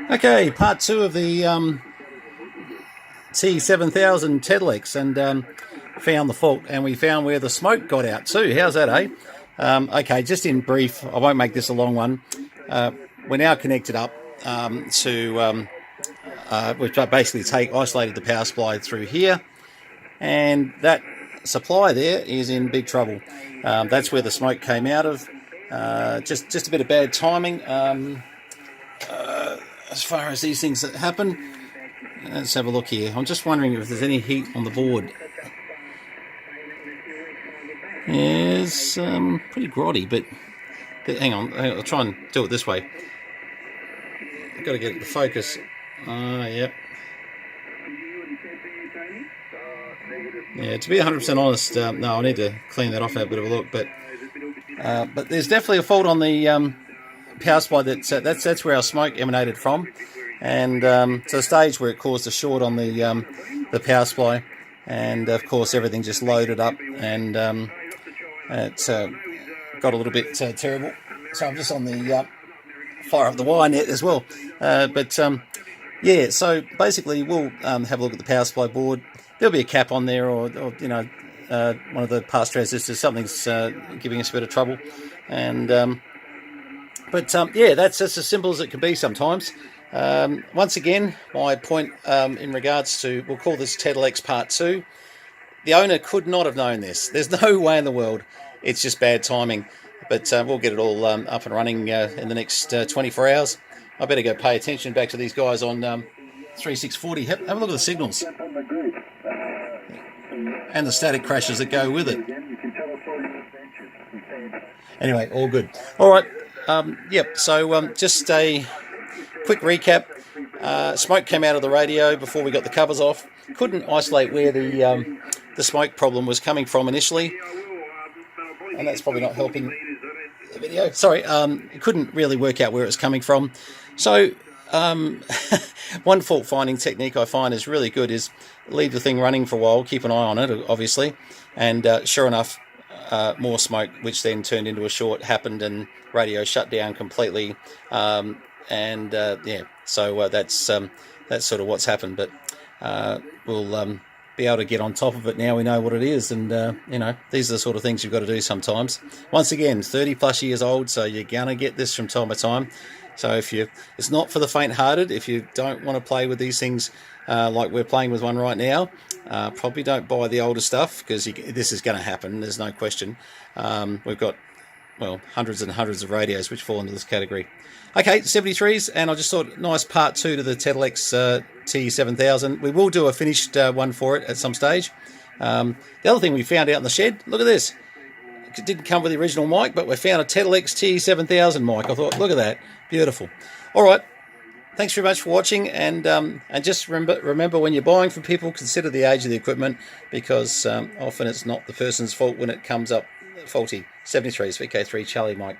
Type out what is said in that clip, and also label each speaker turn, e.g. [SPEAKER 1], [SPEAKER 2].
[SPEAKER 1] Okay, part 2 of the T7000 Tedelex, and found the fault, and we found where the smoke got out too. How's that, eh? Okay, just in brief, I won't make this a long one. We're now connected up to we've basically isolated the power supply through here, and that supply there is in big trouble. That's where the smoke came out of. Just a bit of bad timing as far as these things that happen. Let's have a look here. I'm just wondering if there's any heat on the board. Yeah, it's pretty grotty, but hang on, I'll try and do it this way. I've got to get it to focus. Yep. Yeah, to be 100% honest, no, I need to clean that off, have a bit of a look. But there's definitely a fault on the power supply. That's where our smoke emanated from, and to the stage where it caused a short on the power supply, and of course everything just loaded up, and it got a little bit terrible. So I'm just on the fire up the wire net as well. Yeah, so basically we'll have a look at the power supply board. There'll be a cap on there, or you know, one of the pass transistors. Something's giving us a bit of trouble, and yeah, that's as simple as it can be sometimes. Once again, my point in regards to, we'll call this Tedelex Part 2. The owner could not have known this. There's no way in the world. It's just bad timing. But we'll get it all up and running in the next 24 hours. I better go pay attention back to these guys on 3640. Have a look at the signals. And the static crashes that go with it. Anyway, all good. All right. Yep, so just a quick recap. Smoke came out of the radio before we got the covers off. Couldn't isolate where the smoke problem was coming from initially, and that's probably not helping the video. Sorry, couldn't really work out where it was coming from. So one fault finding technique I find is really good is leave the thing running for a while, keep an eye on it, obviously, and sure enough, more smoke, which then turned into a short, happened, and radio shut down completely. Yeah, so that's sort of what's happened. But we'll be able to get on top of it now we know what it is, and you know, these are the sort of things you've got to do sometimes. Once again, 30 plus years old, so you're gonna get this from time to time. So it's not for the faint-hearted. If you don't want to play with these things like we're playing with one right now, probably don't buy the older stuff, because this is going to happen. There's no question. We've got, well, hundreds and hundreds of radios which fall into this category. Okay, 73s, and I just thought nice part 2 to the Tedelex T7000. We will do a finished one for it at some stage. The other thing we found out in the shed, look at this. It didn't come with the original mic, but we found a Tedelex T7000 mic. I thought, look at that, beautiful. All right, thanks very much for watching, and just remember when you're buying from people, consider the age of the equipment, because often it's not the person's fault when it comes up faulty. 73s, VK3 Charlie Mike.